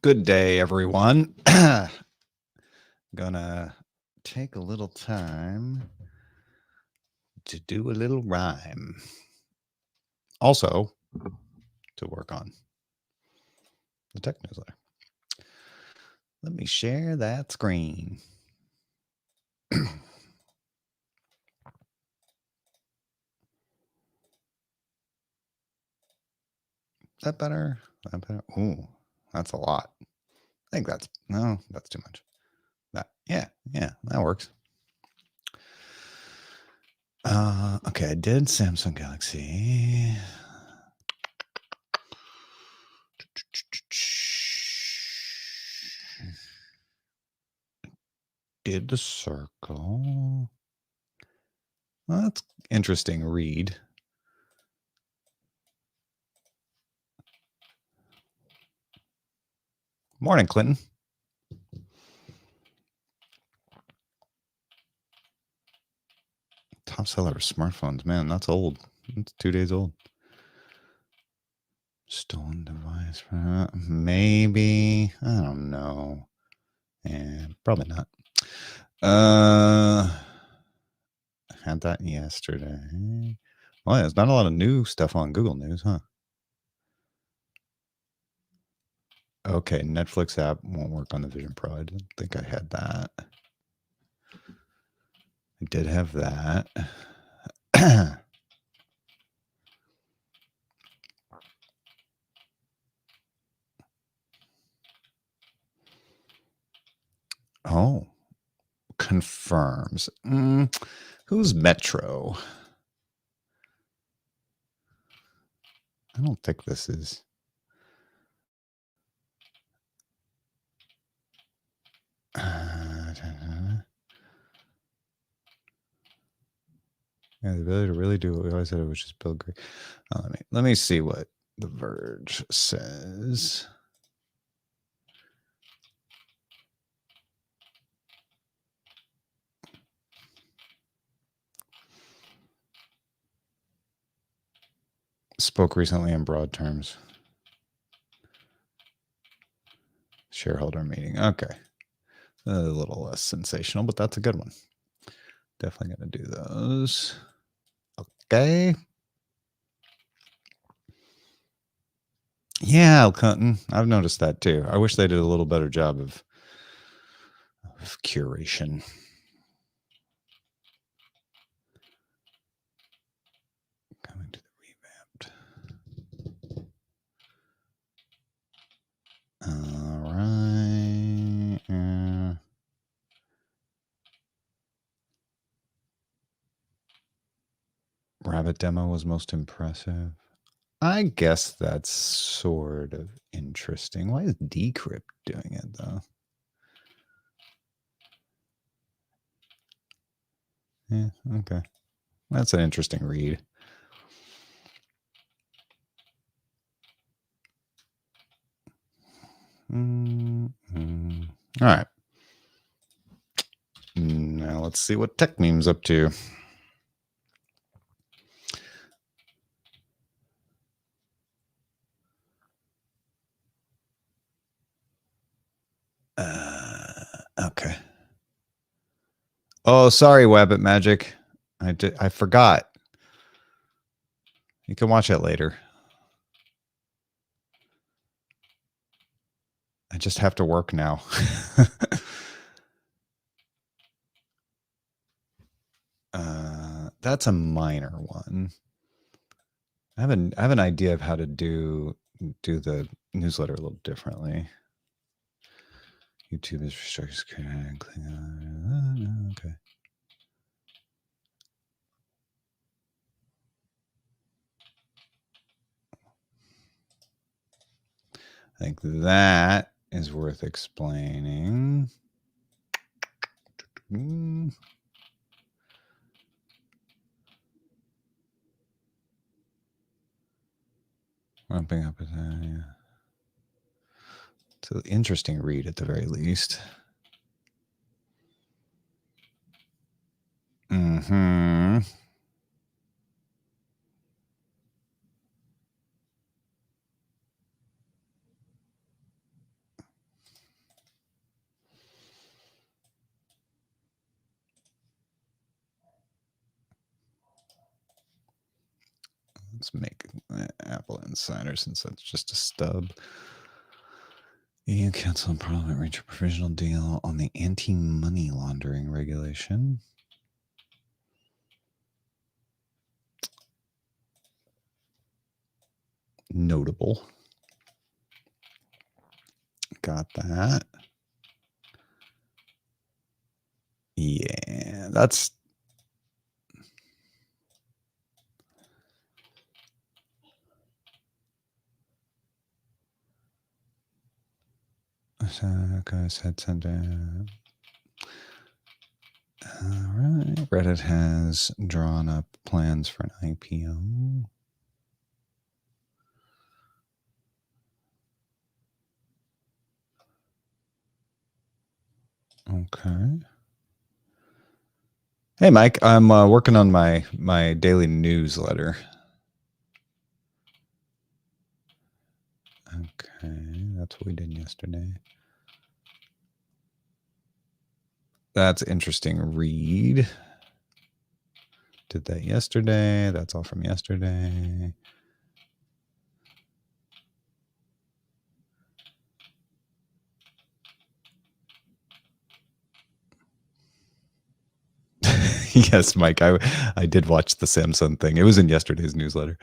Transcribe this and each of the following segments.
Good day, everyone. Gonna take a little time to do a little rhyme. Also, to work on the tech newsletter. Let me share that screen. That better? That better? Ooh, that's a lot. I think that's too much. Yeah, that works. Okay, I did Samsung Galaxy. Did the circle. Well, that's interesting read. Morning, Clinton. Top seller of smartphones. Man, that's old. It's 2 days old. Stolen device. Maybe. I don't know. And probably not. Had that yesterday. Well, yeah, there's not a lot of new stuff on Google News, huh? Okay, Netflix app won't work on the Vision Pro. I didn't think I had that. I did have that. Oh, confirms. Who's Metro? I don't think this is. Yeah, the ability to really do what we always said, which is build great. Let me see what The Verge says. Spoke recently in broad terms. Shareholder meeting. Okay. A little less sensational, but that's a good one. Definitely going to do those. Okay. Yeah, Clinton. I've noticed that too. I wish they did a little better job of curation. Coming to the revamped. All right. Rabbit demo was most impressive. I guess that's sort of interesting. Why is Decrypt doing it, though? Yeah, okay. That's an interesting read. All right. Now let's see what Tech Meme's up to. Okay. Oh, sorry, Wabbit Magic. I forgot. You can watch it later. I just have to work now. That's a minor one. I have an idea of how to do the newsletter a little differently. YouTube is restricted. Okay. I think that is worth explaining. Ramping up, yeah. It's an interesting read at the very least. Mm-hmm. Let's make Apple Insider since that's just a stub. EU Council and Parliament reach a provisional deal on the anti-money laundering regulation. Notable. Got that. Yeah, that's... Guys had sent out. All right. Reddit has drawn up plans for an IPO. Okay. Hey, Mike, I'm working on my daily newsletter. Okay, that's what we did yesterday. That's interesting. Read. Did that yesterday. That's all from yesterday. Yes, Mike, I did watch the Samsung thing. It was in yesterday's newsletter.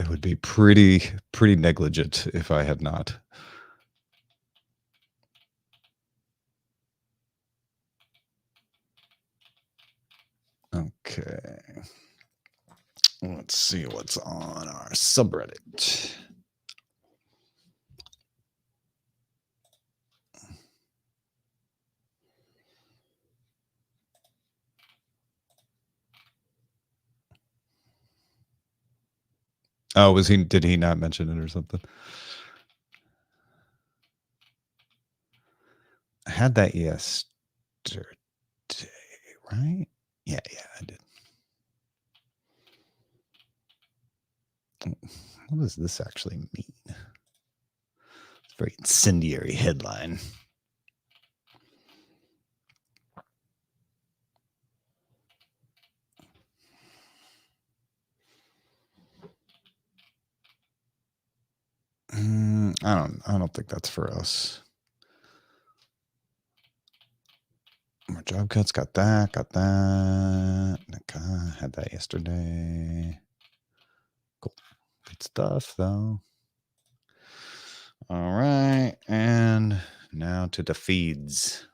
It would be pretty negligent if I had not. Okay. Let's see what's on our subreddit. Oh, did he not mention it or something? I had that yesterday, right? Yeah, I did. What does this actually mean? It's a very incendiary headline. I don't think that's for us. More job cuts, got that. Had that yesterday. Cool. Good stuff, though. All right, and now to the feeds.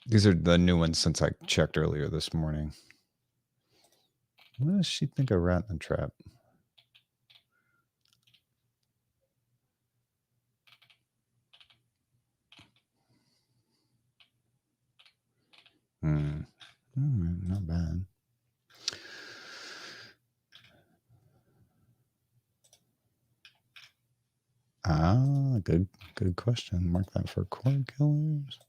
These are the new ones since I checked earlier this morning. What does she think of Rat in the Trap? Not bad. Good question. Mark that for cord killers.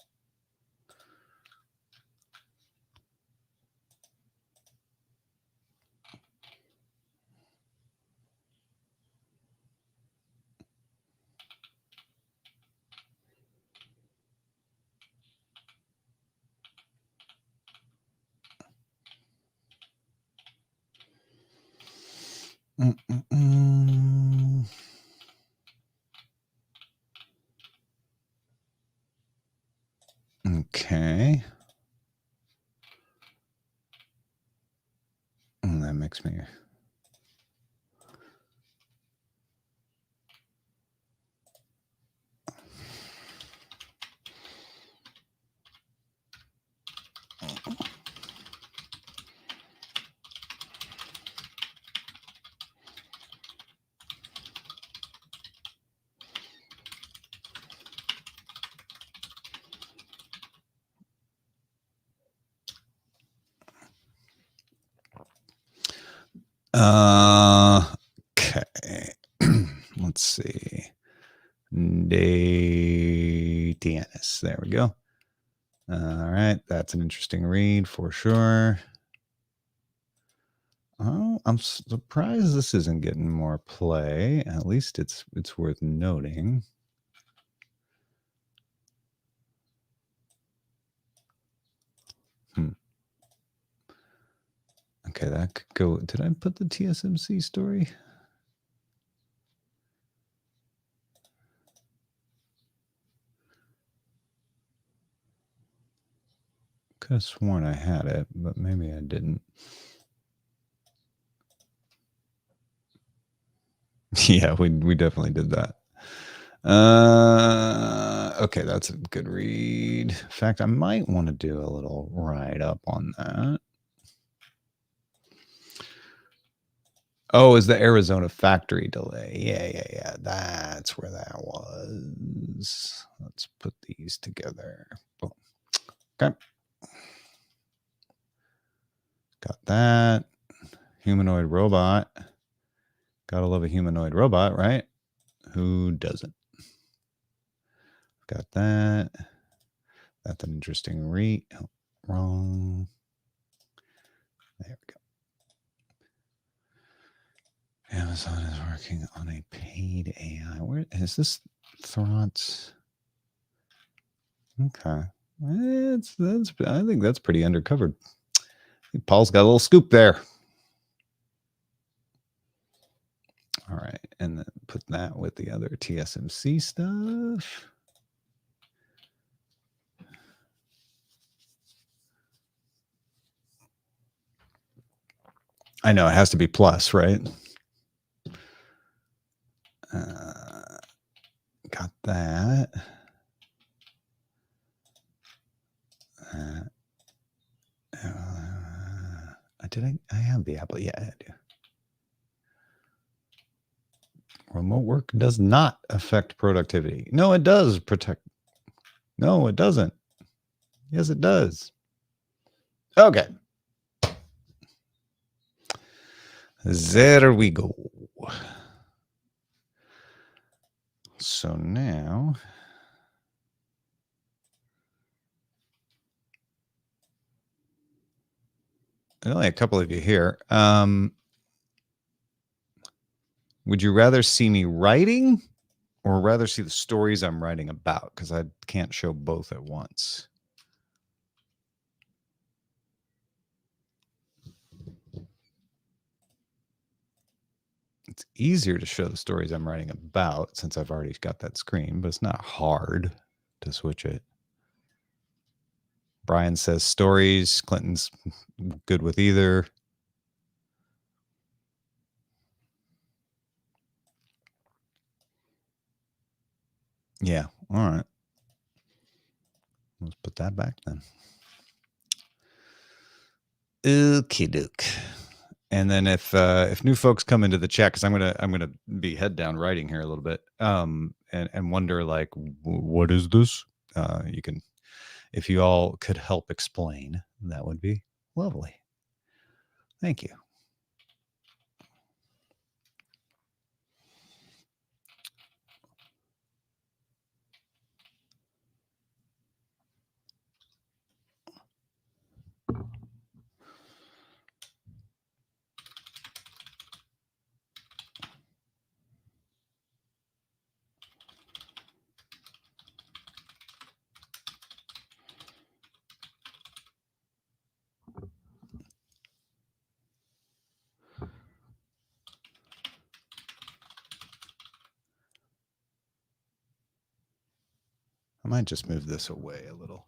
Okay. That makes me... Okay. Let's see. Datianis. There we we go. All right, that's an interesting read for sure. Oh, I'm surprised this isn't getting more play. At least it's worth noting. Okay, that could go. Did I put the TSMC story? Could have sworn I had it, but maybe I didn't. Yeah, we definitely did that. Okay, that's a good read. In fact, I might want to do a little write up on that. Oh, is the Arizona factory delay? Yeah. That's where that was. Let's put these together. Boom. Okay. Got that. Humanoid robot. Gotta love a humanoid robot, right? Who doesn't? Got that. That's an interesting read. Oh, wrong. There we go. Amazon is working on a paid AI. Where is this? Thoughts? Okay. I think that's pretty undercovered. Paul's got a little scoop there. All right. And then put that with the other TSMC stuff. I know it has to be plus, right? Got that. I have the Apple? Yeah, I do. Remote work does not affect productivity. No, it does protect. No, it doesn't. Yes, it does. Okay. There we go. So now, only a couple of you here. Would you rather see me writing or rather see the stories I'm writing about? Because I can't show both at once. It's easier to show the stories I'm writing about since I've already got that screen, but it's not hard to switch it. Brian says stories. Clinton's good with either. Yeah. All right. Let's put that back then. Okie doke. And then if new folks come into the chat, because I'm gonna be head down writing here a little bit, and wonder like, what is this? You can, if you all could help explain, that would be lovely. Thank you. I might just move this away a little.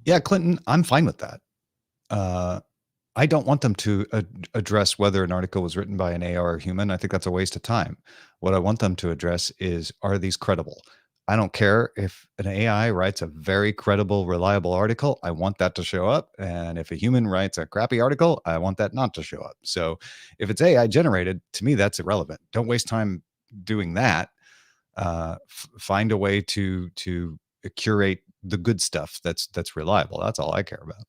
Yeah, Clinton, I'm fine with that. Uh, I don't want them to address whether an article was written by an AI or a human. I think that's a waste of time. What I want them to address is, are these credible? I don't care if an AI writes a very credible, reliable article. I want that to show up. And if a human writes a crappy article, I want that not to show up. So if it's AI generated, to me, that's irrelevant. Don't waste time doing that. Find a way to curate the good stuff that's reliable. That's all I care about.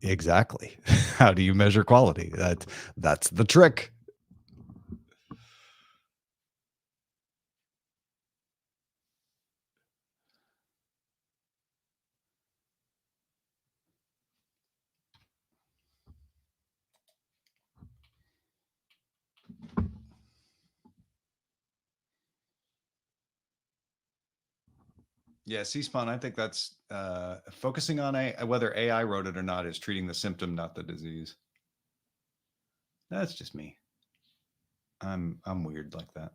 Exactly. How do you measure quality? That's the trick. Yeah, C-SPAN, I think that's focusing on whether AI wrote it or not is treating the symptom, not the disease. That's just me. I'm weird like that.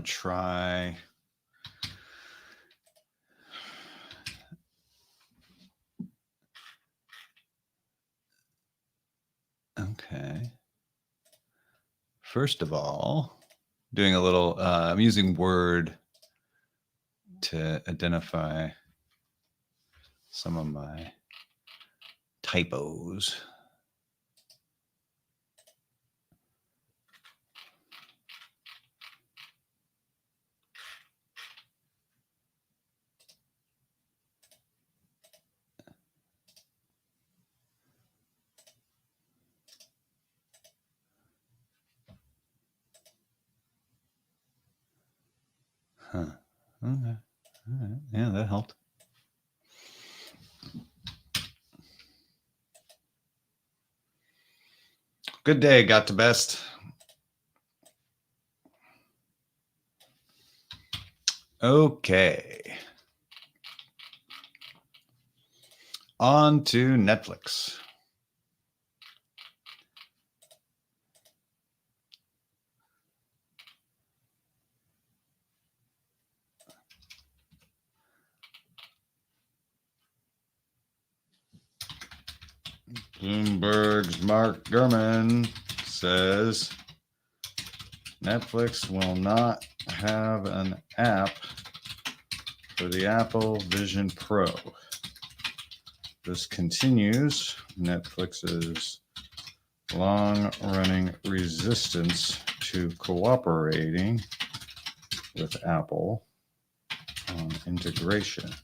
to try. Okay. First of all, doing a little, I'm using Word to identify some of my typos. Huh. Okay. All right. Yeah, that helped. Good day, got to best. Okay. On to Netflix. Bloomberg's Mark Gurman says Netflix will not have an app for the Apple Vision Pro. This continues Netflix's long-running resistance to cooperating with Apple on integrations.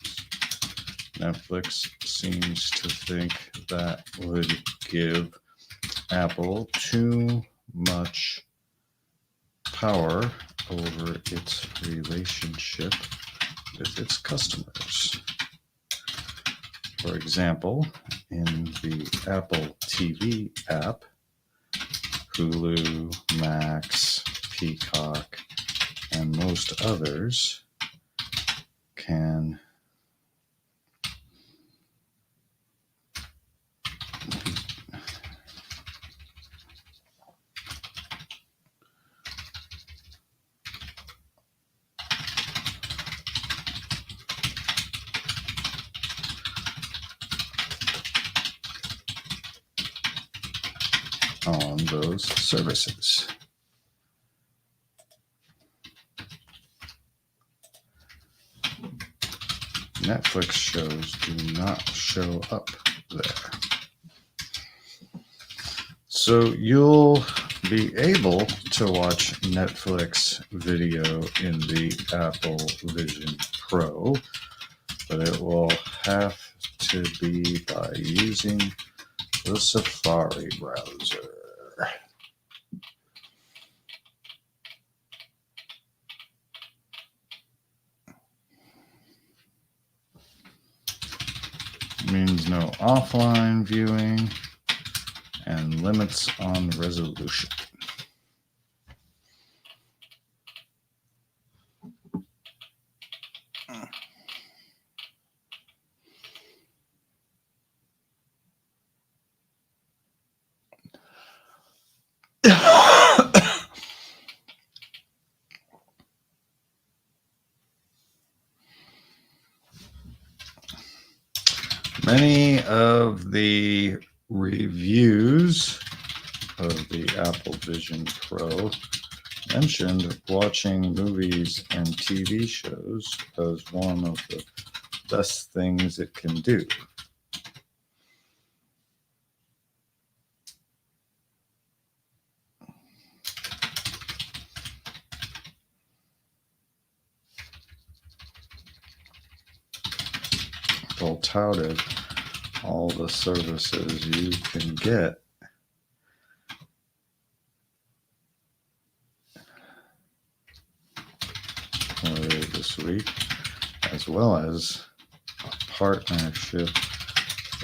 Netflix seems to think that would give Apple too much power over its relationship with its customers. For example, in the Apple TV app, Hulu, Max, Peacock, and most others can on those services. Netflix shows do not show up there. So you'll be able to watch Netflix video in the Apple Vision Pro, but it will have to be by using the Safari browser. Means no offline viewing and limits on resolution. Many of the reviews of the Apple Vision Pro mentioned watching movies and TV shows as one of the best things it can do. Well touted all the services you can get this week, as well as a partnership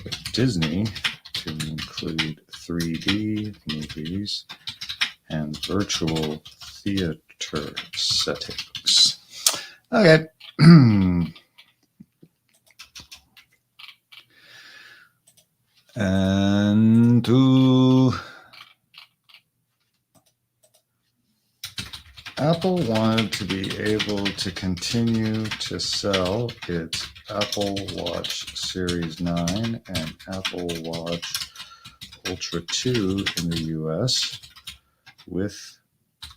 with Disney to include 3D movies and virtual theater settings. Okay. And to Apple wanted to be able to continue to sell its Apple Watch Series 9 and Apple Watch Ultra 2 in the US with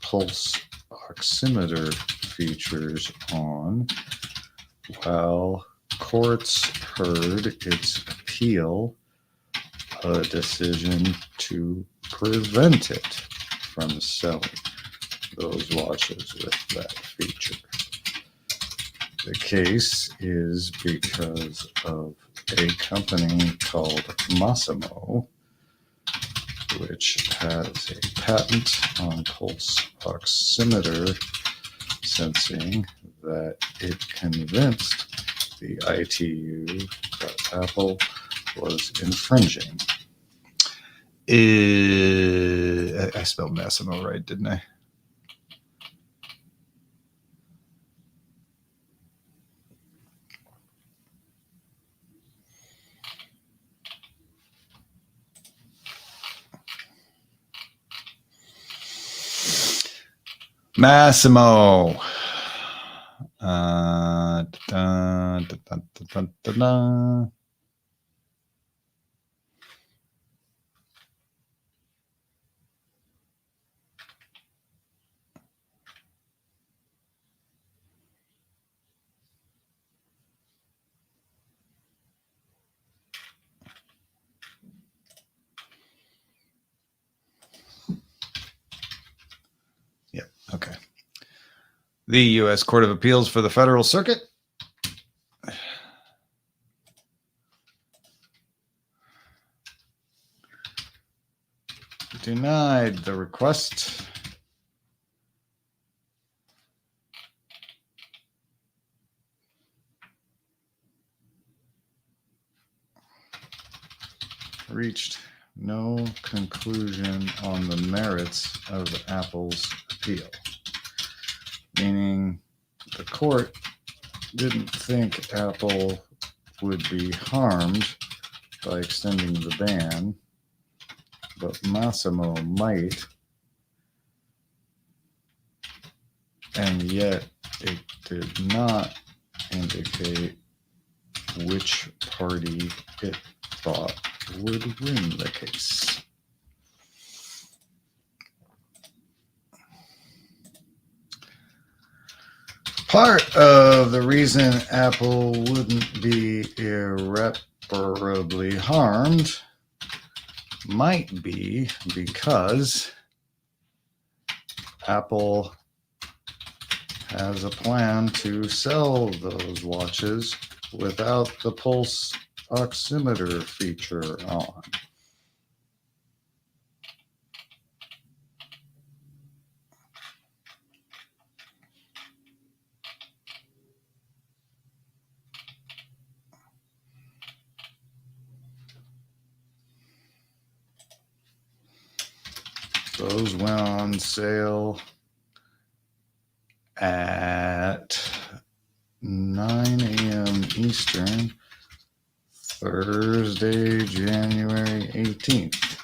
pulse oximeter features on, while courts heard its appeal, a decision to prevent it from selling those watches with that feature. The case is because of a company called Masimo, which has a patent on pulse oximeter sensing that it convinced the ITU that Apple was infringing. I spelled Massimo right, didn't I? Massimo. Yep. Okay. The U.S. Court of Appeals for the Federal Circuit denied the request reached no conclusion on the merits of Apple's appeal, meaning the court didn't think Apple would be harmed by extending the ban, but Massimo might, and yet it did not indicate which party it thought would win the case. Part of the reason Apple wouldn't be irreparably harmed might be because Apple has a plan to sell those watches without the pulse oximeter feature on. Those went on sale at 9 a.m. Eastern, Thursday, January 18th.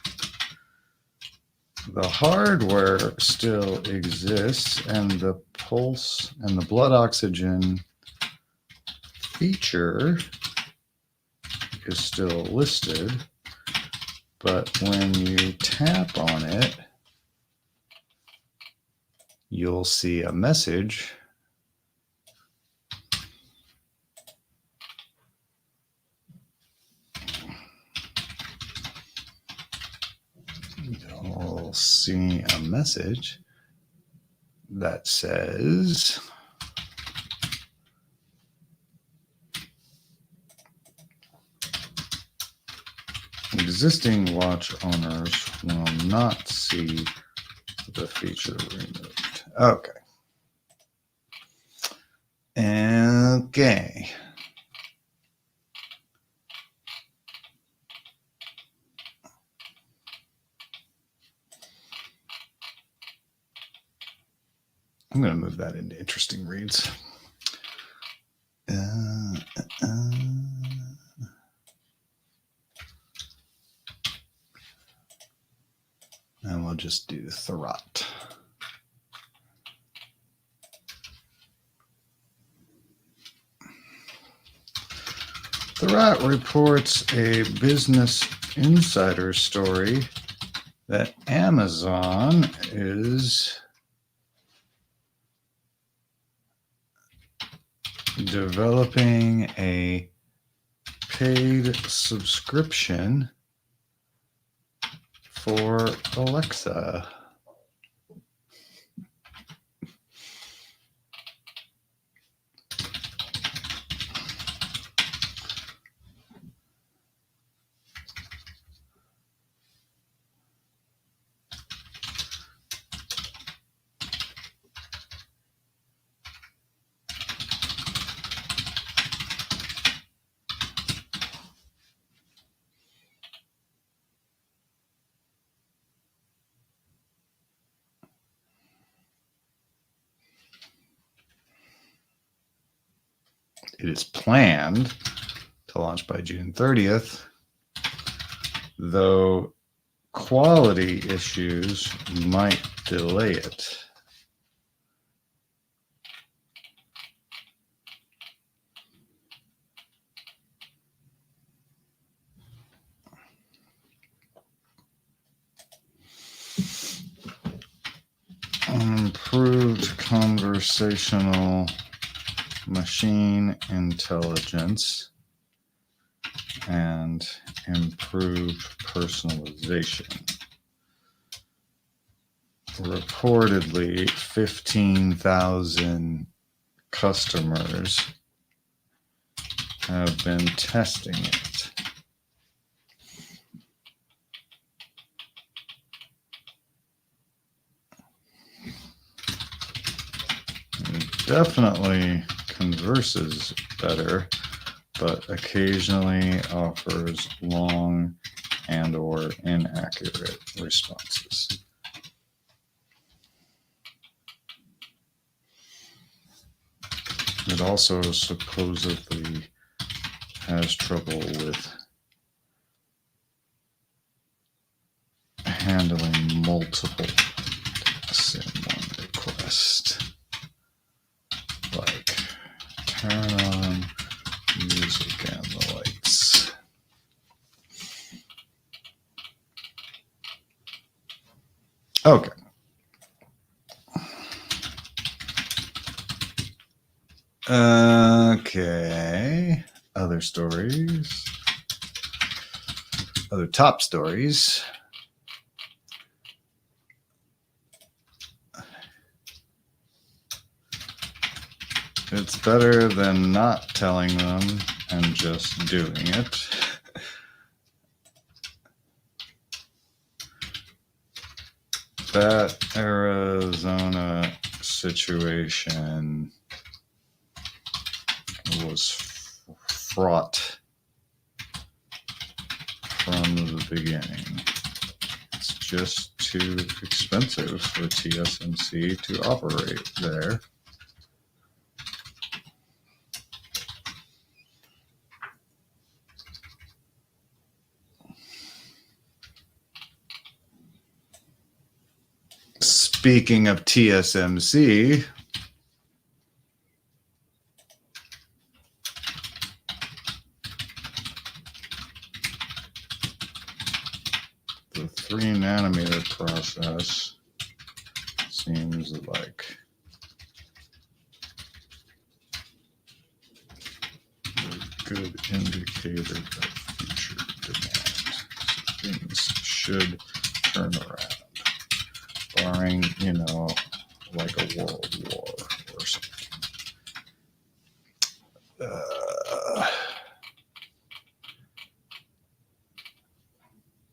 The hardware still exists, and the pulse and the blood oxygen feature is still listed, but when you tap on it, you'll see a message that says existing watch owners will not see the feature removed. Okay. Okay. I'm going to move that into interesting reads. And we'll just do Thurrott. Thurrott reports a Business Insider story that Amazon is developing a paid subscription for Alexa. It is planned to launch by June 30th, though quality issues might delay it. Improved conversational machine intelligence and improved personalization. Reportedly, 15,000 customers have been testing it. It definitely converses better, but occasionally offers long and/or inaccurate responses. It also supposedly has trouble with handling multiple tasks in one request. Like turn on music and the lights. Okay. Okay. Other stories. Other top stories. It's better than not telling them and just doing it. That Arizona situation was fraught from the beginning. It's just too expensive for TSMC to operate there. Speaking of TSMC, the 3-nanometer process seems like a good indicator of future demand. Things should turn around, barring, like a world war or something.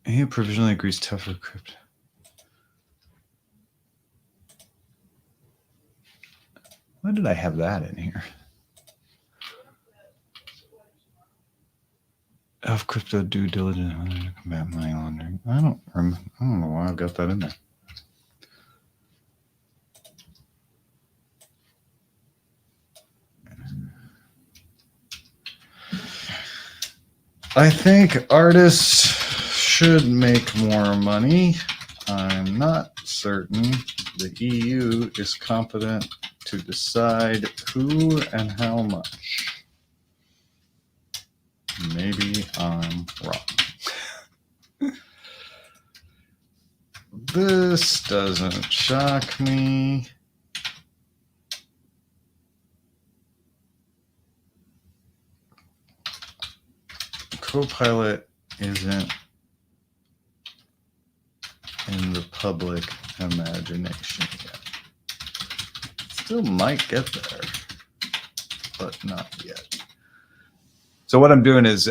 He provisionally agrees tougher crypto. Why did I have that in here? Of crypto due diligence to combat money laundering. I don't know why I've got that in there. I think artists should make more money. I'm not certain the EU is competent to decide who and how much. Maybe I'm wrong. This doesn't shock me. Copilot isn't in the public imagination yet. Still might get there, but not yet. So what I'm doing is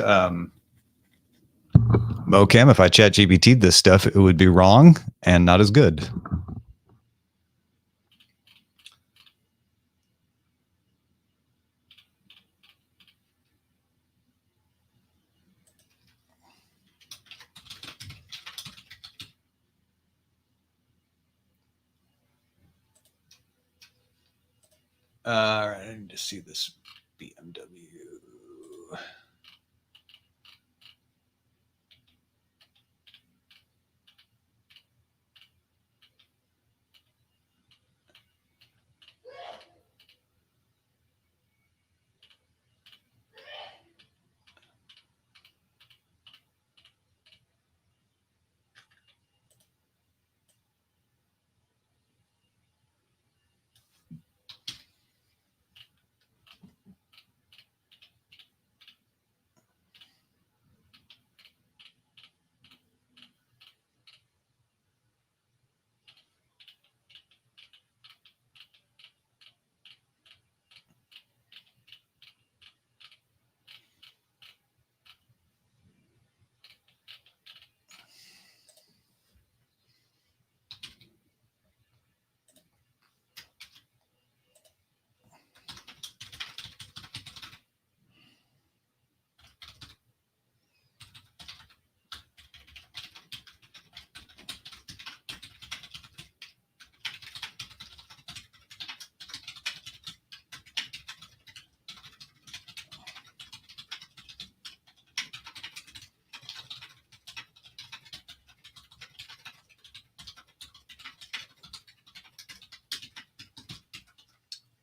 Mocam, if I chat GPT'd this stuff, it would be wrong and not as good. All right, I need to see this BMW.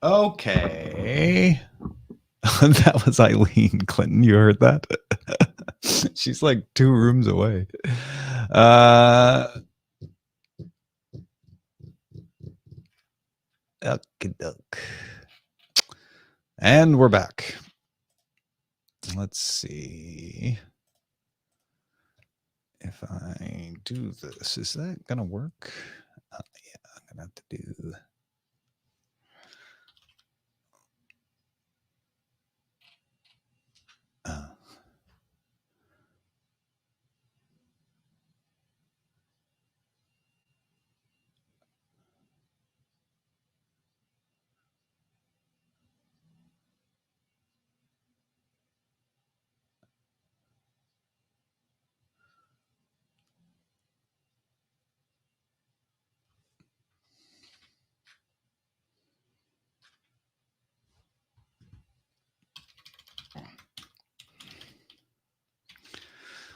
Okay. That was Eileen Clinton. You heard that? She's like 2 rooms away. Okey-doke. And we're back. Let's see if I do this. Is that going to work? Yeah, I'm going to have to do...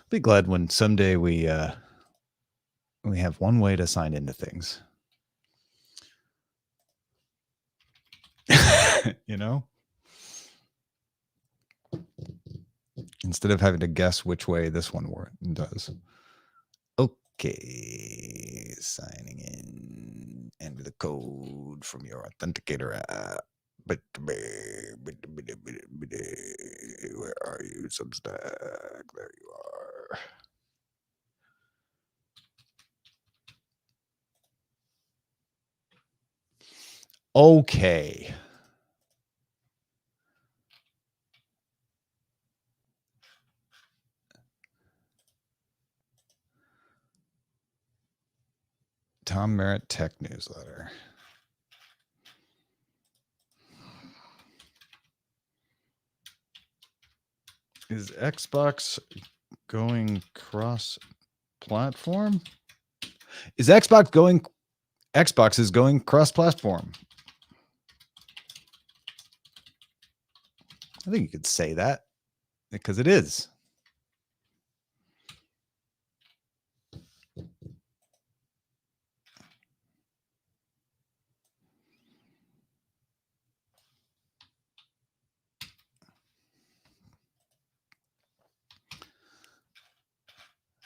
be glad when someday we have one way to sign into things. You know? Instead of having to guess which way this one does. Okay, signing in. Enter the code from your authenticator app. Where are you, Substack? There you are. Okay. Tom Merritt Tech Newsletter. Is Xbox going cross-platform? Xbox is going cross-platform. I think you could say that because it is.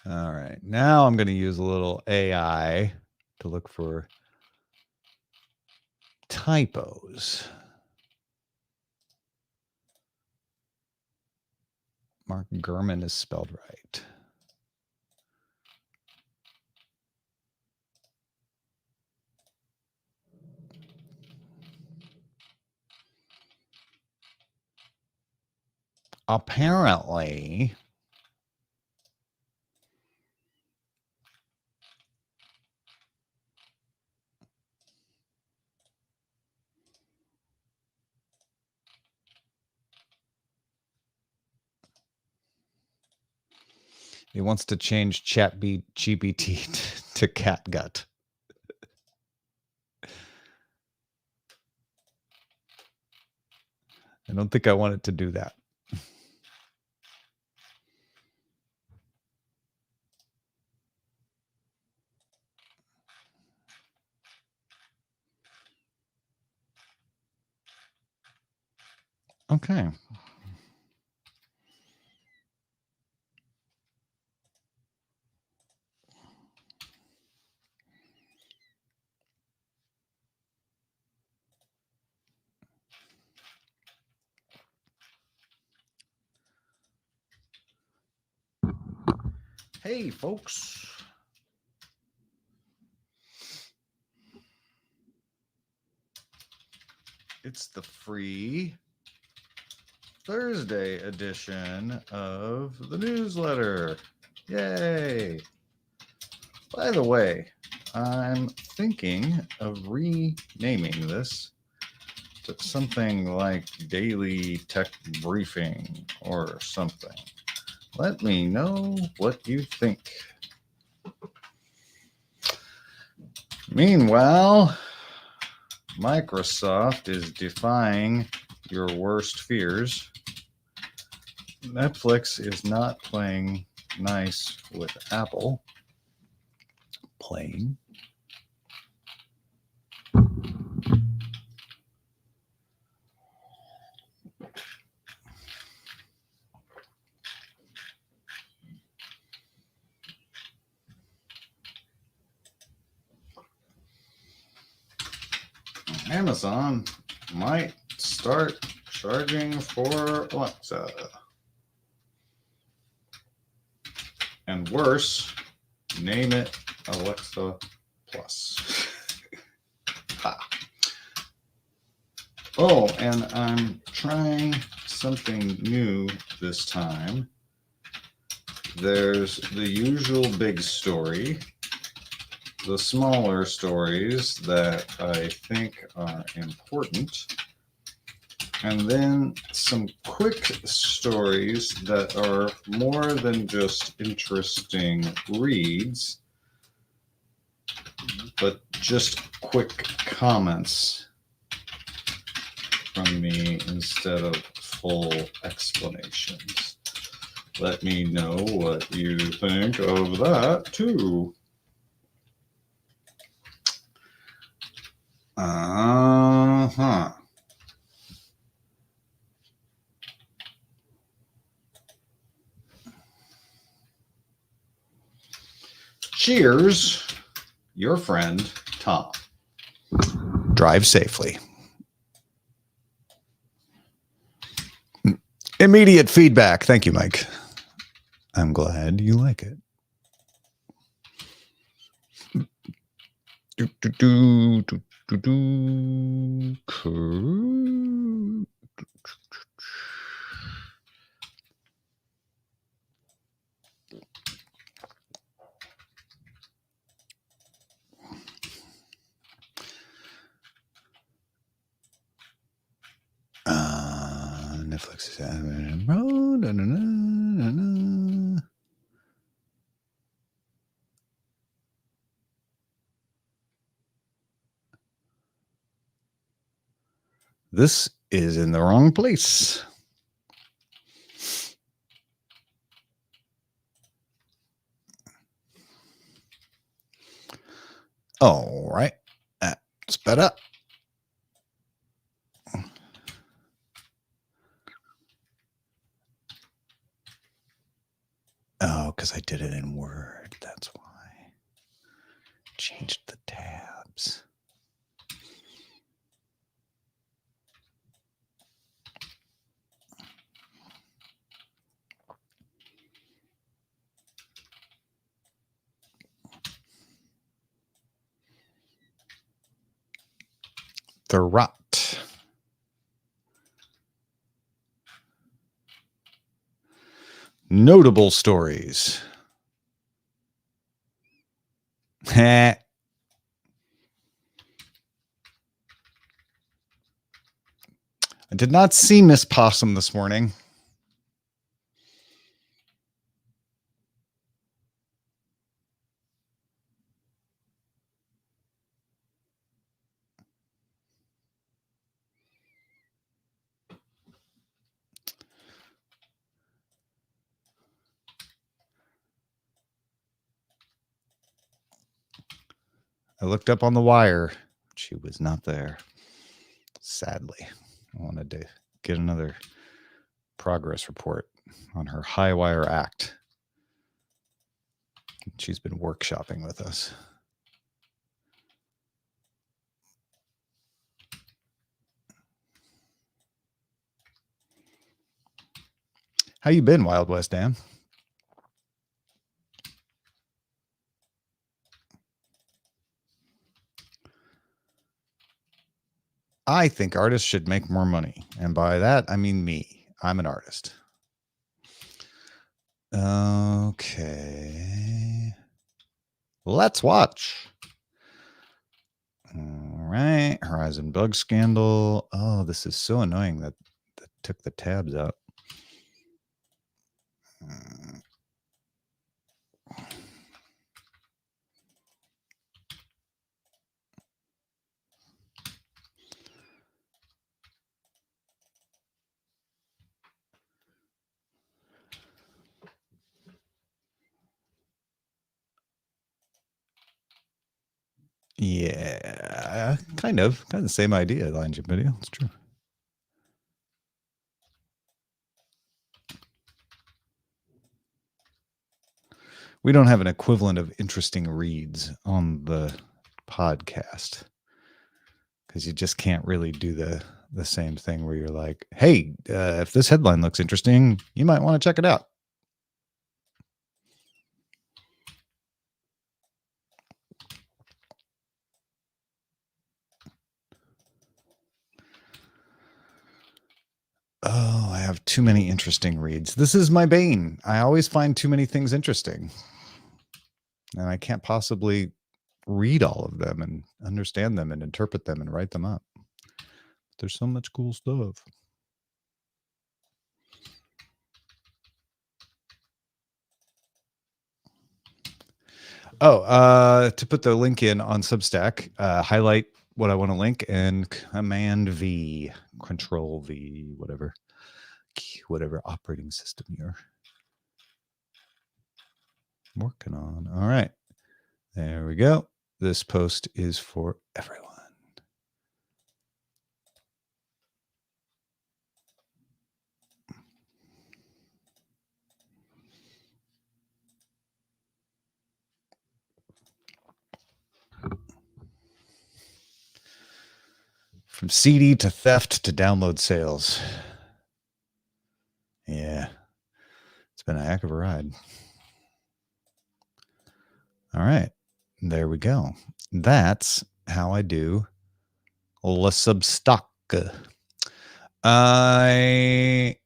All right. Now I'm going to use a little AI to look for typos. Mark Gurman is spelled right. Apparently, he wants to change ChatGPT to catgut. I don't think I want it to do that. Okay. Hey, folks. It's the free Thursday edition of the newsletter. Yay. By the way, I'm thinking of renaming this to something like Daily Tech Briefing or something. Let me know what you think. Meanwhile, Microsoft is defying your worst fears. Netflix is not playing nice with Apple. Playing. Amazon might start charging for Alexa. And worse, name it Alexa Plus. Ha. Oh, and I'm trying something new this time. There's the usual big story, the smaller stories that I think are important, and then some quick stories that are more than just interesting reads, but just quick comments from me instead of full explanations. Let me know what you think of that too. Uh-huh. Cheers, your friend, Tom. Drive safely. Immediate feedback. Thank you, Mike. I'm glad you like it. Netflix is this is in the wrong place. All right. That's better. Oh, because I did it in Word. That's why. Changed the tabs. The Rot. Notable stories. I did not see Miss Possum this morning. I looked up on the wire. She was not there. Sadly, I wanted to get another progress report on her high wire act. She's been workshopping with us. How you been, Wild West Dan? I think artists should make more money. And by that, I mean me. I'm an artist. Okay. Let's watch. All right. Horizon bug scandal. Oh, this is so annoying that took the tabs out. Yeah, kind of the same idea. Line Gym video. It's true. We don't have an equivalent of interesting reads on the podcast because you just can't really do the same thing where you're like, hey, if this headline looks interesting, you might want to check it out. Oh, I have too many interesting reads. This is my bane. I always find too many things interesting. And I can't possibly read all of them and understand them and interpret them and write them up. There's so much cool stuff. Oh, to put the link in on Substack, highlight what I want to link and Command V, Control V, whatever operating system you're working on. All right. There we go. This post is for everyone. From CD to theft to download sales. Yeah. It's been a heck of a ride. All right. There we go. That's how I do Le Substock. I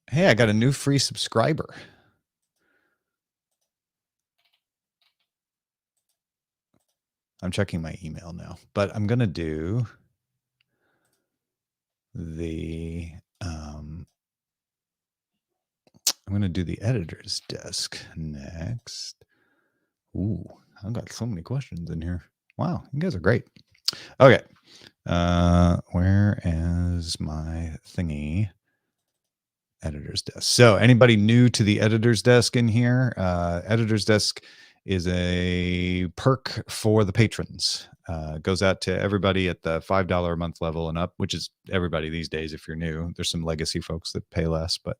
Hey, I got a new free subscriber. I'm checking my email now, but I'm going to do the I'm going to do the editor's desk next. Ooh, I've got so many questions in here. Wow, you guys are great. Okay. Where is my thingy? Editor's Desk. So anybody new to the Editor's Desk in here? Editor's Desk is a perk for the patrons. Goes out to everybody at the $5 a month level and up, which is everybody these days. If you're new, there's some legacy folks that pay less, but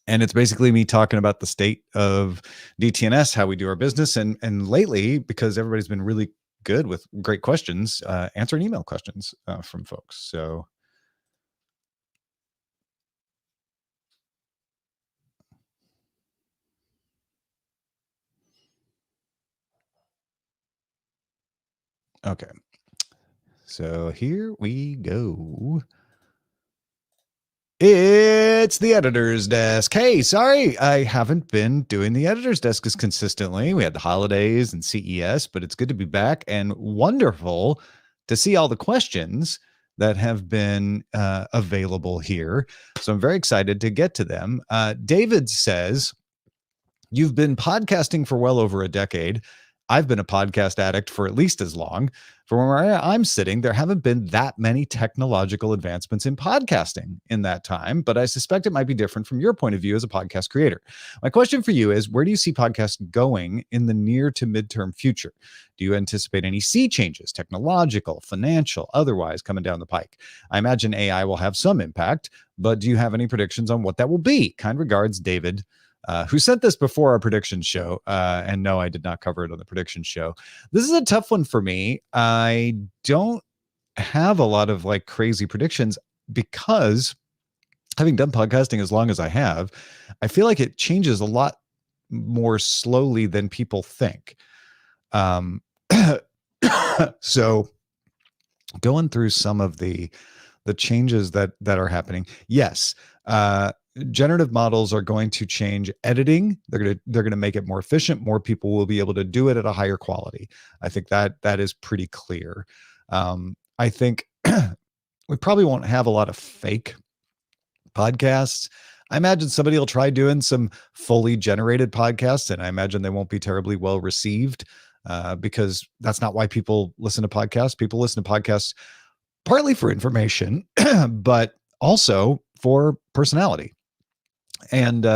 and it's basically me talking about the state of DTNS, how we do our business, and lately, because everybody's been really good with great questions, answering email questions from folks. So okay. So here we go. It's the Editor's Desk. Hey, sorry, I haven't been doing the Editor's Desk as consistently. We had the holidays and CES, but it's good to be back and wonderful to see all the questions that have been available here. So I'm very excited to get to them. David says, you've been podcasting for well over a decade. I've been a podcast addict for at least as long. From where I'm sitting, there haven't been that many technological advancements in podcasting in that time, but I suspect it might be different from your point of view as a podcast creator. My question for you is, where do you see podcasts going in the near to midterm future? Do you anticipate any sea changes, technological, financial, otherwise, coming down the pike? I imagine AI will have some impact, but do you have any predictions on what that will be? Kind regards, David. Who sent this before our prediction show. And no, I did not cover it on the prediction show. This is a tough one for me. I don't have a lot of like crazy predictions because having done podcasting as long as I have, I feel like it changes a lot more slowly than people think. So going through some of the changes that are happening. Yes. Generative models are going to change editing. They're going to make it more efficient. More people will be able to do it at a higher quality. I think that is pretty clear. I think we probably won't have a lot of fake podcasts. I imagine somebody will try doing some fully generated podcasts, and I imagine they won't be terribly well received because that's not why people listen to podcasts. People listen to podcasts partly for information, but also for personality. And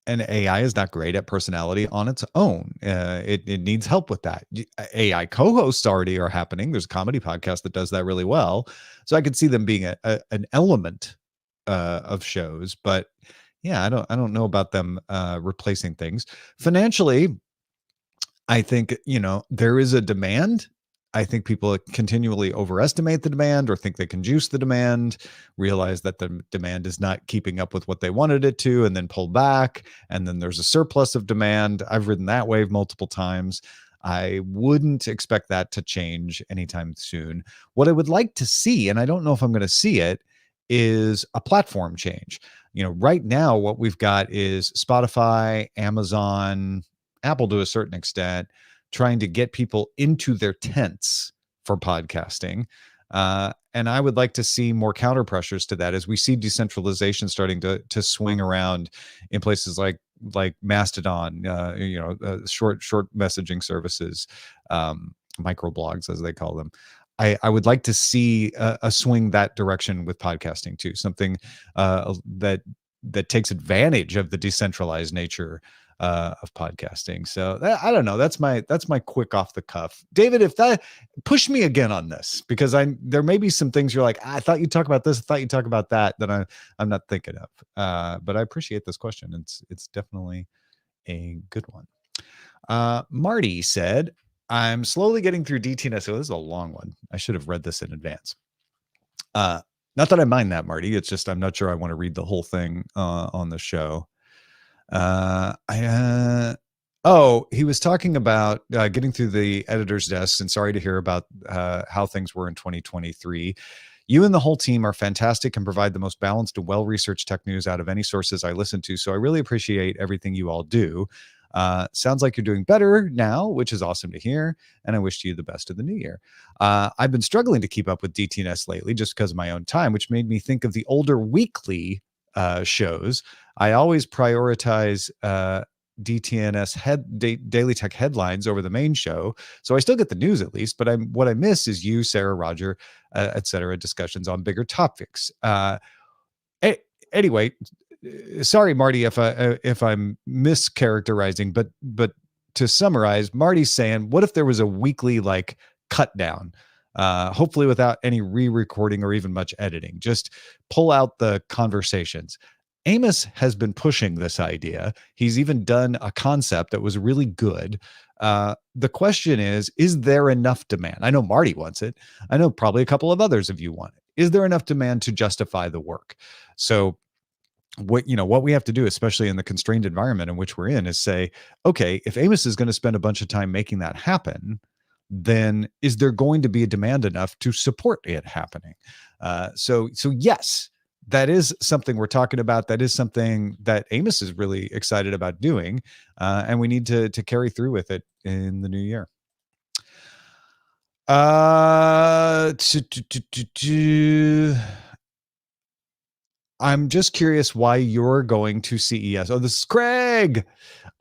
AI is not great at personality on its own. It needs help with that. AI co-hosts already are happening. There's a comedy podcast that does that really well. So I could see them being an element of shows, but yeah, I don't know about them replacing things. Financially, I think, there is a demand. I think people continually overestimate the demand or think they can juice the demand, realize that the demand is not keeping up with what they wanted it to, and then pull back. And then there's a surplus of demand. I've ridden that wave multiple times. I wouldn't expect that to change anytime soon. What I would like to see, and I don't know if I'm going to see it, is a platform change. Right now, what we've got is Spotify, Amazon, Apple to a certain extent, trying to get people into their tents for podcasting. And I would like to see more counter pressures to that as we see decentralization starting to swing around in places like Mastodon, short messaging services, microblogs as they call them. I would like to see a swing that direction with podcasting too, something that takes advantage of the decentralized nature of podcasting. So I don't know. That's my quick off the cuff. David, if that push me again on this, because there may be some things you're like, I thought you'd talk about this. I thought you'd talk about that I'm not thinking of. But I appreciate this question. It's definitely a good one. Marty said, I'm slowly getting through DTNS. So this is a long one. I should have read this in advance. Not that I mind that, Marty. It's just I'm not sure I want to read the whole thing on the show. He was talking about getting through the Editor's Desk, and sorry to hear about how things were in 2023. You and the whole team are fantastic and provide the most balanced and well-researched tech news out of any sources I listen to. So I really appreciate everything you all do. Sounds like you're doing better now, which is awesome to hear. And I wish you the best of the new year. I've been struggling to keep up with DTNS lately just because of my own time, which made me think of the older weekly shows. I always prioritize DTNS Daily Tech headlines over the main show, so I still get the news at least. But what I miss is you, Sarah, Roger, etc. discussions on bigger topics. anyway, sorry, Marty, if I'm mischaracterizing, but to summarize, Marty's saying, what if there was a weekly like cut down? Hopefully without any re-recording or even much editing. Just pull out the conversations. Amos has been pushing this idea. He's even done a concept that was really good. The question is there enough demand? I know Marty wants it. I know probably a couple of others of you want it. Is there enough demand to justify the work? So what we have to do, especially in the constrained environment in which we're in, is say, okay, if Amos is going to spend a bunch of time making that happen, then is there going to be a demand enough to support it happening? So yes, that is something we're talking about. That is something that Amos is really excited about doing, and we need to carry through with it in the new year. I'm just curious why you're going to CES. Oh, this is Craig.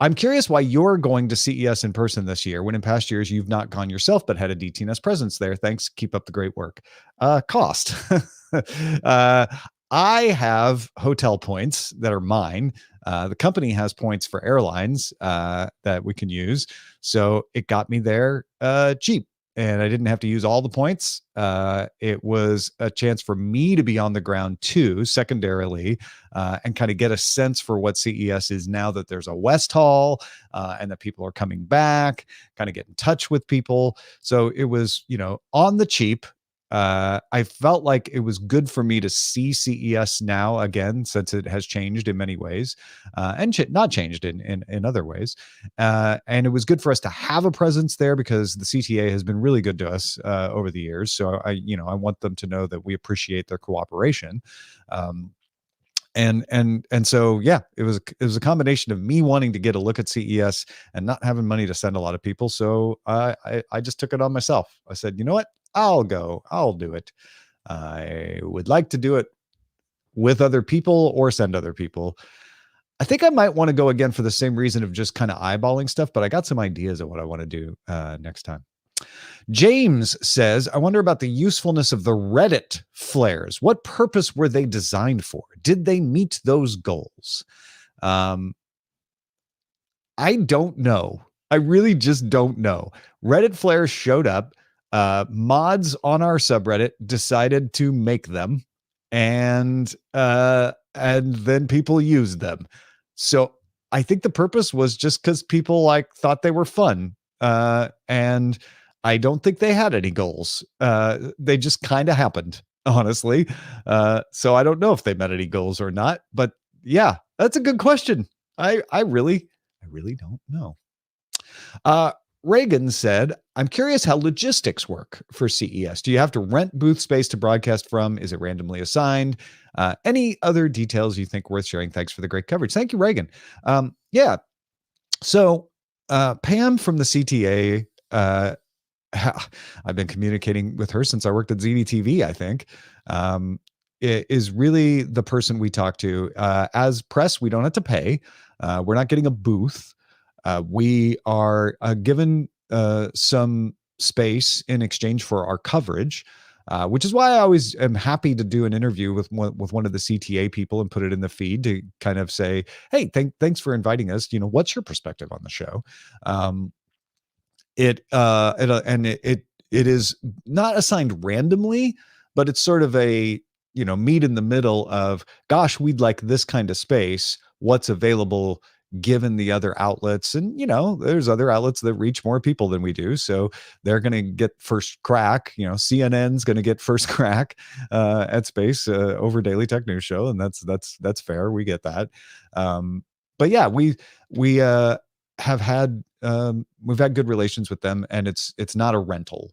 I'm curious why you're going to CES in person this year, when in past years you've not gone yourself but had a DTNS presence there. Thanks. Keep up the great work. Cost. I have hotel points that are mine. The company has points for airlines that we can use. So it got me there cheap. And I didn't have to use all the points. It was a chance for me to be on the ground too, secondarily, and kind of get a sense for what CES is now that there's a West Hall and that people are coming back, kind of get in touch with people. So it was, on the cheap. I felt like it was good for me to see CES now again, since it has changed in many ways, and not changed in other ways. And it was good for us to have a presence there because the CTA has been really good to us over the years. So I want them to know that we appreciate their cooperation. And so yeah, it was a combination of me wanting to get a look at CES and not having money to send a lot of people. So I just took it on myself. I said, you know what? I'll go. I'll do it. I would like to do it with other people or send other people. I think I might want to go again for the same reason of just kind of eyeballing stuff, but I got some ideas of what I want to do next time. James says, I wonder about the usefulness of the Reddit flares. What purpose were they designed for? Did they meet those goals? I don't know. I really just don't know. Reddit flares showed up. Mods on our subreddit decided to make them, and then people used them. So I think the purpose was just because people thought they were fun. And I don't think they had any goals. They just kind of happened, honestly. So I don't know if they met any goals or not. But yeah, that's a good question. I really don't know. Reagan said, I'm curious how logistics work for CES. Do you have to rent booth space to broadcast from? Is it randomly assigned? Any other details you think worth sharing? Thanks for the great coverage. Thank you, Reagan. Yeah. So Pam from the CTA, I've been communicating with her since I worked at ZDTV, I think, is really the person we talk to. As press, we don't have to pay. We're not getting a booth. We are given some space in exchange for our coverage, which is why I always am happy to do an interview with one of the CTA people and put it in the feed to kind of say, hey, thanks for inviting us. What's your perspective on the show? It is not assigned randomly, but it's sort of a, meet in the middle of, gosh, we'd like this kind of space. What's available given the other outlets? And, there's other outlets that reach more people than we do. So they're going to get first crack. CNN's going to get first crack at space over Daily Tech News Show. And that's fair. We get that. But yeah, we have had, we've had good relations with them, and it's not a rental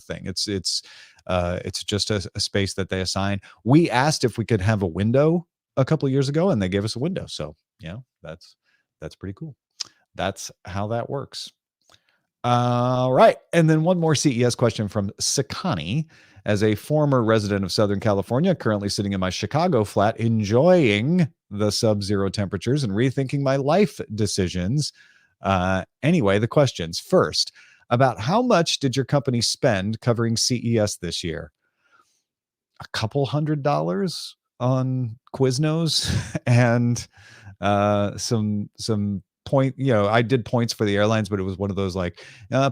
thing. It's just a space that they assign. We asked if we could have a window a couple of years ago, and they gave us a window. So that's pretty cool. That's how that works. All right. And then one more CES question from Sakani. As a former resident of Southern California, currently sitting in my Chicago flat, enjoying the sub-zero temperatures and rethinking my life decisions. Anyway, the questions. First, about how much did your company spend covering CES this year? A couple $100. on Quiznos and some point, I did points for the airlines, but it was one of those like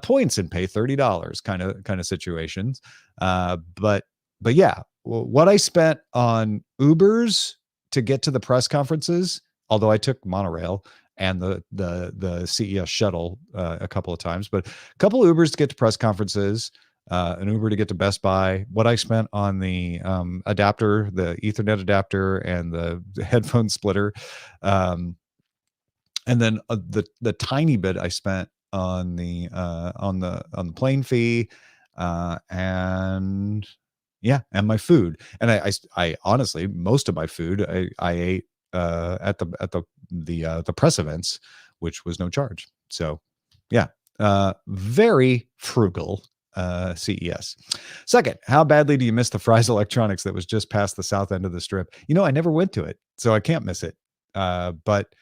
points and pay $30 kind of situations. But yeah, what I spent on Ubers to get to the press conferences, although I took monorail and the CES shuttle a couple of times, but a couple of Ubers to get to press conferences, an Uber to get to Best Buy. What I spent on the adapter, the Ethernet adapter, and the headphone splitter, and then the tiny bit I spent on the plane fee, and yeah, and my food. And I honestly, most of my food I ate at the press events, which was no charge. So yeah, very frugal CES. Second, how badly do you miss the Fry's Electronics that was just past the south end of the strip? I never went to it, so I can't miss it. But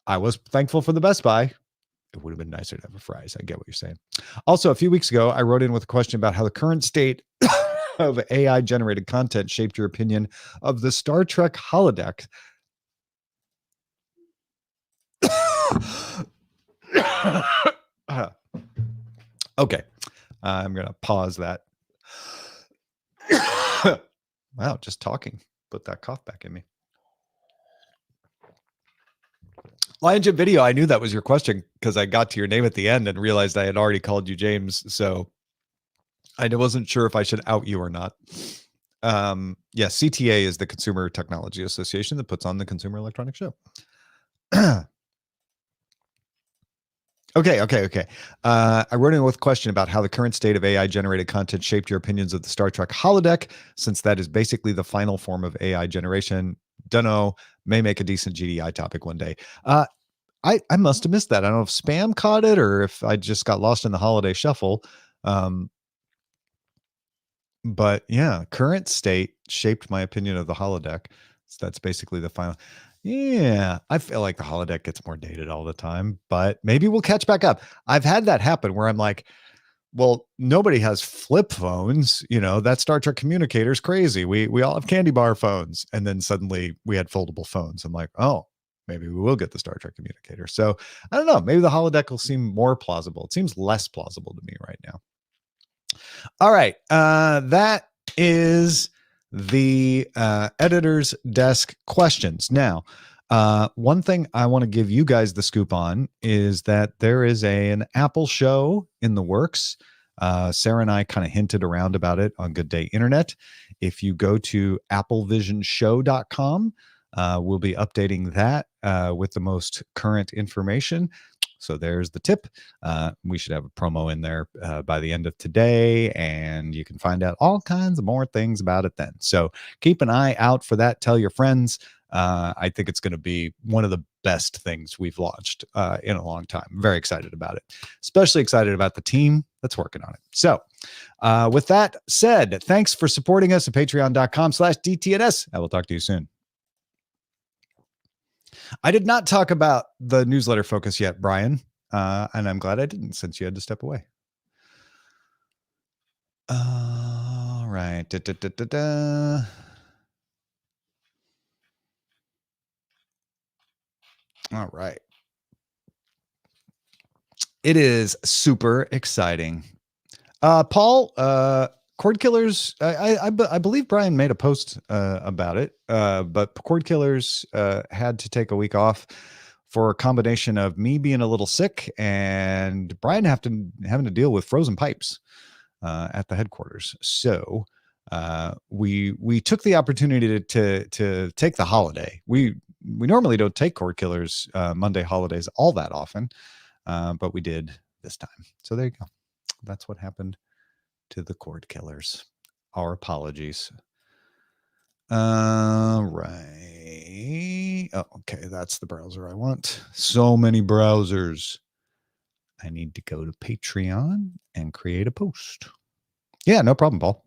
I was thankful for the Best Buy. It would have been nicer to have a Fry's. I get what you're saying. Also, a few weeks ago, I wrote in with a question about how the current state of AI generated content shaped your opinion of the Star Trek holodeck. Okay. I'm going to pause that. Wow, just talking put that cough back in me. Lion Jim Video, I knew that was your question because I got to your name at the end and realized I had already called you James. So I wasn't sure if I should out you or not. Yeah, CTA is the Consumer Technology Association that puts on the Consumer Electronics Show. Okay. I wrote in with a question about how the current state of AI generated content shaped your opinions of the Star Trek holodeck, since that is basically the final form of AI generation. Dunno, may make a decent GDI topic one day. I must have missed that. I don't know if spam caught it or if I just got lost in the holiday shuffle. But yeah, current state shaped my opinion of the holodeck. So that's basically the final. Yeah, I feel like the holodeck gets more dated all the time, but maybe we'll catch back up. I've had that happen where I'm like, well, nobody has flip phones. That Star Trek communicator is crazy. We all have candy bar phones. And then suddenly we had foldable phones. I'm like, oh, maybe we will get the Star Trek communicator. So I don't know. Maybe the holodeck will seem more plausible. It seems less plausible to me right now. All right. That is the editor's desk questions. Now, one thing I want to give you guys the scoop on is that there is an Apple show in the works. Sarah and I kind of hinted around about it on Good Day Internet. If you go to applevisionshow.com, we'll be updating that with the most current information. So there's the tip. We should have a promo in there by the end of today, and you can find out all kinds of more things about it then. So keep an eye out for that. Tell your friends. I think it's going to be one of the best things we've launched in a long time. I'm very excited about it, especially excited about the team that's working on it. So with that said, thanks for supporting us at patreon.com/DTNS. I will talk to you soon. I did not talk about the newsletter focus yet, Brian, and I'm glad I didn't since you had to step away. All right. All right. It is super exciting. Paul, Cord Killers, I believe Brian made a post about it, but Cord Killers had to take a week off for a combination of me being a little sick and Brian having to deal with frozen pipes at the headquarters. So we took the opportunity to take the holiday. We normally don't take Cord Killers Monday holidays all that often, but we did this time. So there you go. That's what happened to the Cord Killers. Our apologies. Right. Oh, okay. That's the browser I want. So many browsers. I need to go to Patreon and create a post. Yeah, no problem, Paul.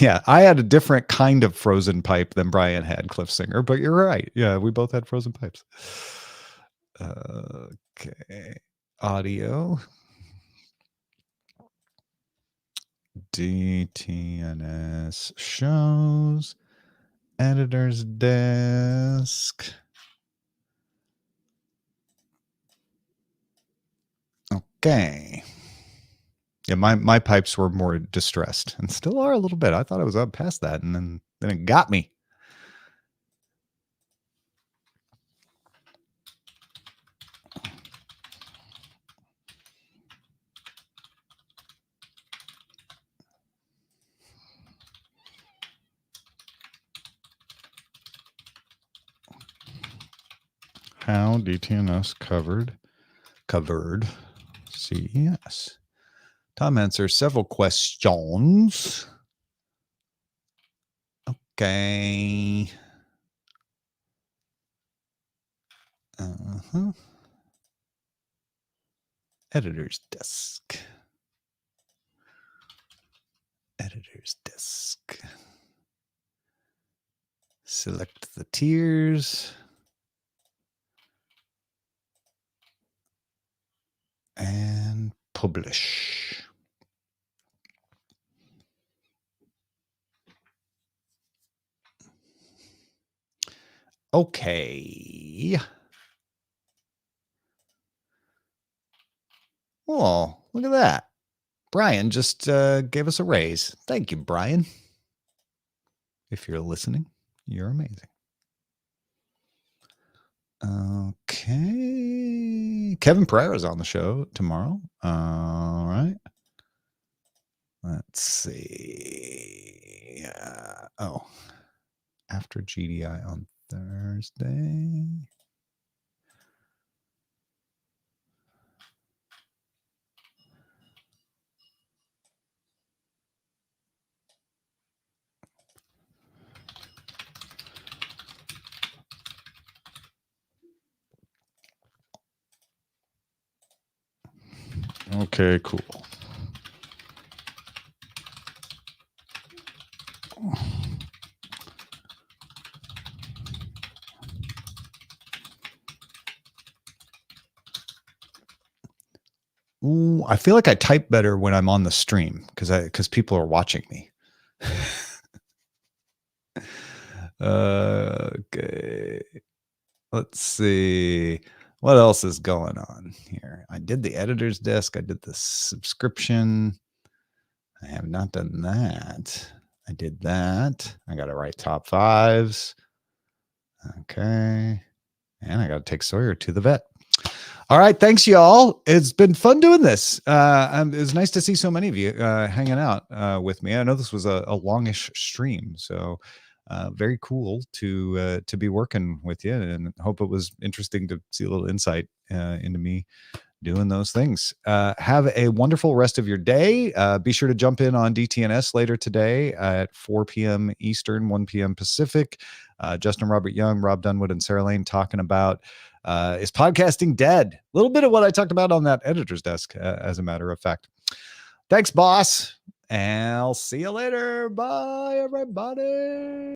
Yeah, I had a different kind of frozen pipe than Brian had, Cliff Singer, but you're right. Yeah, we both had frozen pipes. Okay. Audio. DTNS shows, editor's desk. Okay. Yeah, my pipes were more distressed and still are a little bit. I thought I was up past that, and then it got me. How DTNS covered CES. Tom answers several questions. Okay. Editor's desk. Editor's desk. Select the tiers. And publish. Okay. Oh, look at that. Brian just gave us a raise. Thank you, Brian. If you're listening, you're amazing. Okay. Kevin Pereira is on the show tomorrow. All right. Let's see. After GDI on Thursday. Okay, cool. Ooh, I feel like I type better when I'm on the stream because people are watching me. Okay. Let's see. What else is going on here? I did the editor's desk. I did the subscription. I have not done that. I did that. I got to write top fives. Okay. And I got to take Sawyer to the vet. All right. Thanks, y'all. It's been fun doing this. It was nice to see so many of you hanging out with me. I know this was a longish stream, so very cool to be working with you, and hope it was interesting to see a little insight into me doing those things. Have a wonderful rest of your day. Be sure to jump in on DTNS later today at 4 p.m. Eastern, 1 p.m. Pacific. Justin Robert Young, Rob Dunwood, and Sarah Lane talking about is podcasting dead? A little bit of what I talked about on that editor's desk, as a matter of fact. Thanks, boss. And I'll see you later. Bye, everybody.